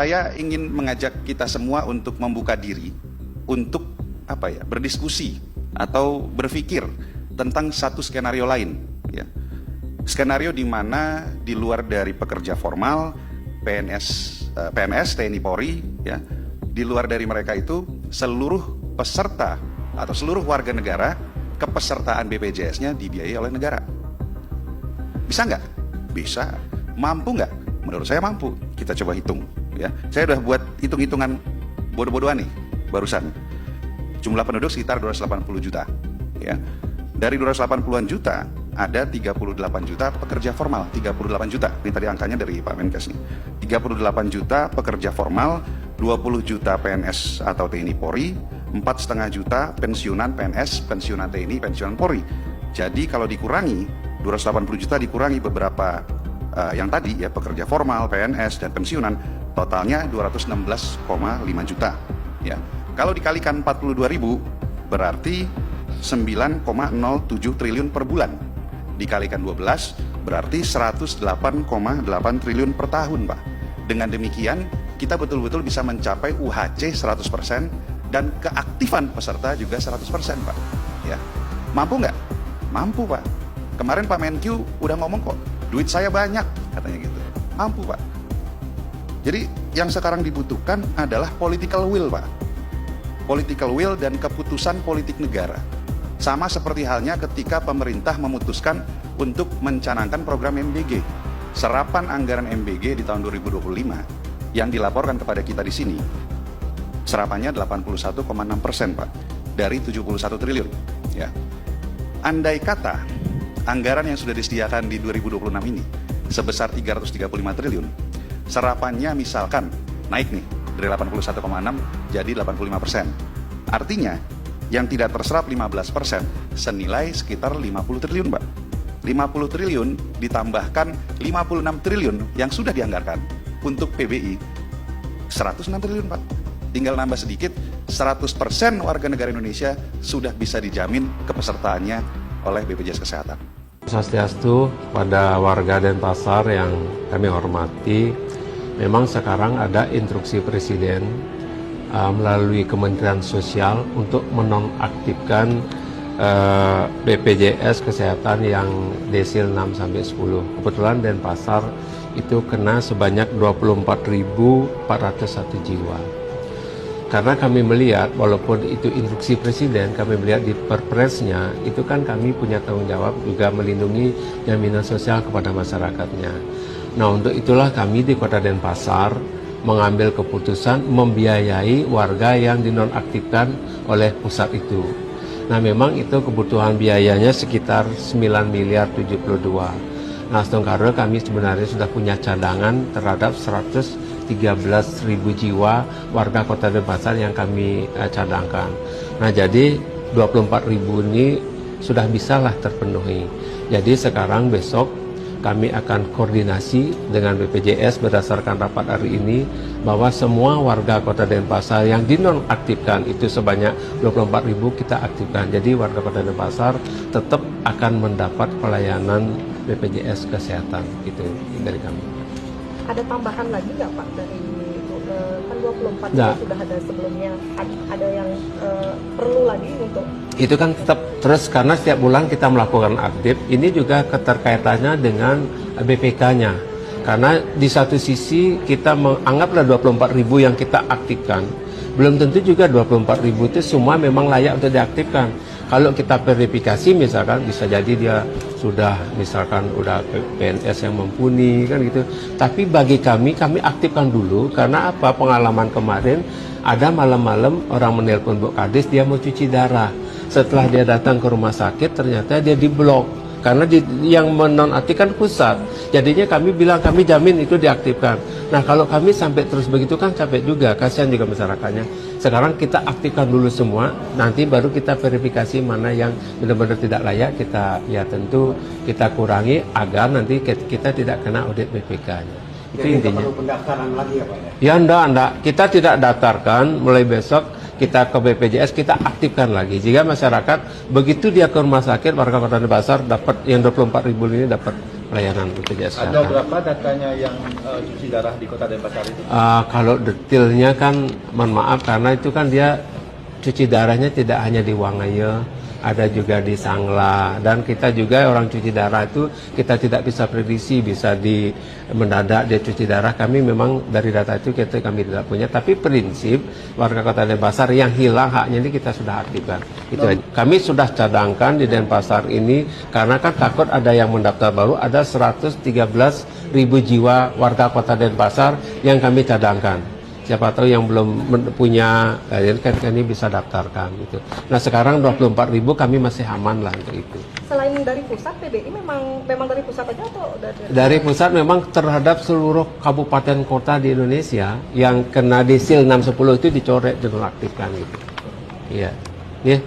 Saya ingin mengajak kita semua untuk membuka diri, untuk berdiskusi atau berpikir tentang satu skenario lain. Ya. Skenario di mana di luar dari pekerja formal, PNS, TNI Polri, ya, di luar dari mereka itu seluruh peserta atau seluruh warga negara kepesertaan BPJS-nya dibiayai oleh negara. Bisa nggak? Bisa. Mampu nggak? Menurut saya mampu. Kita coba hitung. Ya, saya udah buat hitung-hitungan bodoh-bodohan nih barusan. Jumlah penduduk sekitar 280 juta. Ya. Dari 280-an juta ada 38 juta pekerja formal, 38 juta. Ini tadi angkanya dari Pak Menkes nih. 38 juta pekerja formal, 20 juta PNS atau TNI Polri, 4,5 juta pensiunan PNS, pensiunan TNI, pensiunan Polri. Jadi kalau dikurangi 280 juta dikurangi beberapa yang tadi ya pekerja formal, PNS dan pensiunan, totalnya 216,5 juta. Ya. Kalau dikalikan 42.000 berarti 9,07 triliun per bulan. Dikalikan 12 berarti 108,8 triliun per tahun, Pak. Dengan demikian kita betul-betul bisa mencapai UHC 100% dan keaktifan peserta juga 100%, Pak. Ya. Mampu nggak? Mampu, Pak. Kemarin Pak Menkyu udah ngomong kok, duit saya banyak, katanya gitu. Mampu, Pak. Jadi yang sekarang dibutuhkan adalah political will, Pak. Political will dan keputusan politik negara. Sama seperti halnya ketika pemerintah memutuskan untuk mencanangkan program MBG. Serapan anggaran MBG di tahun 2025 yang dilaporkan kepada kita di sini, serapannya 81,6%, Pak, dari 71 triliun. Ya. Andai kata anggaran yang sudah disediakan di 2026 ini sebesar 335 triliun, serapannya misalkan naik nih dari 81,6 jadi 85%. Artinya yang tidak terserap 15% senilai sekitar 50 triliun, Pak. 50 triliun ditambahkan 56 triliun yang sudah dianggarkan untuk PBI, 106 triliun, Pak. Tinggal nambah sedikit, 100% warga negara Indonesia sudah bisa dijamin kepesertaannya oleh BPJS Kesehatan. Swastiastu pada warga Denpasar yang kami hormati, memang sekarang ada instruksi Presiden melalui Kementerian Sosial untuk menonaktifkan BPJS Kesehatan yang desil 6-10. Kebetulan Denpasar itu kena sebanyak 24.401 jiwa. Karena kami melihat, walaupun itu instruksi Presiden, kami melihat di Perpresnya, itu kan kami punya tanggung jawab juga melindungi jaminan sosial kepada masyarakatnya. Nah, untuk itulah kami di Kota Denpasar mengambil keputusan membiayai warga yang dinonaktifkan oleh pusat itu. Nah, memang itu kebutuhan biayanya sekitar 9.072. Nah, sekarang kami sebenarnya sudah punya cadangan terhadap 113.000 jiwa warga Kota Denpasar yang kami cadangkan. Nah, jadi 24.000 ini sudah bisalah terpenuhi. Jadi sekarang besok kami akan koordinasi dengan BPJS berdasarkan rapat hari ini bahwa semua warga Kota Denpasar yang dinonaktifkan itu sebanyak 24.000 kita aktifkan. Jadi warga Kota Denpasar tetap akan mendapat pelayanan BPJS Kesehatan itu dari kami. Ada tambahan lagi nggak, Pak, dari kan 24 nah, sudah ada sebelumnya, ada yang perlu lagi untuk itu kan tetap terus karena setiap bulan kita melakukan aktif. Ini juga keterkaitannya dengan BPK-nya. Karena di satu sisi kita menganggaplah 24.000 yang kita aktifkan. Belum tentu juga 24.000 itu semua memang layak untuk diaktifkan. Kalau kita verifikasi misalkan bisa jadi dia sudah misalkan udah PNS yang mumpuni kan gitu. Tapi bagi kami aktifkan dulu karena apa? Pengalaman kemarin ada malam-malam orang menelpon Bu Kades dia mau cuci darah. Setelah dia datang ke rumah sakit ternyata dia diblok karena yang menonaktifkan pusat. Jadinya kami bilang kami jamin itu diaktifkan. Nah, kalau kami sampai terus begitu kan capek juga, kasihan juga masyarakatnya. Sekarang kita aktifkan dulu semua, nanti baru kita verifikasi mana yang benar-benar tidak layak, kita ya tentu kita kurangi agar nanti kita tidak kena audit BPK-nya. Itu jadi intinya. Perlu pendaftaran lagi ya, Pak ya? Ya enggak. Kita tidak daftarkan, mulai besok kita ke BPJS, kita aktifkan lagi. Jika masyarakat begitu dia ke rumah sakit, warga Kota Denpasar dapat yang 24.000 ini dapat pelayanan BPJS Ada Kesehatan. berapa datanya yang cuci darah di Kota Denpasar itu? Kalau detailnya kan, mohon maaf karena itu kan dia cuci darahnya tidak hanya di Wangaya, ada juga di Sangla, dan kita juga orang cuci darah itu kita tidak bisa prediksi bisa di mendadak dia cuci darah. Kami memang dari data itu kami tidak punya, tapi prinsip warga Kota Denpasar yang hilang haknya ini kita sudah aktifkan. Itu aja. Kami sudah cadangkan di Denpasar ini karena kan takut ada yang mendaftar baru, ada 113.000 jiwa warga Kota Denpasar yang kami cadangkan. Siapa tahu yang belum punya, kan ini bisa daftarkan gitu. Nah sekarang 24.000 kami masih aman lah untuk itu. Selain dari pusat, PBI memang dari pusat aja atau Dari pusat memang terhadap seluruh kabupaten kota di Indonesia yang kena desil 610 itu dicoret dan nonaktifkan gitu. Iya. Ya.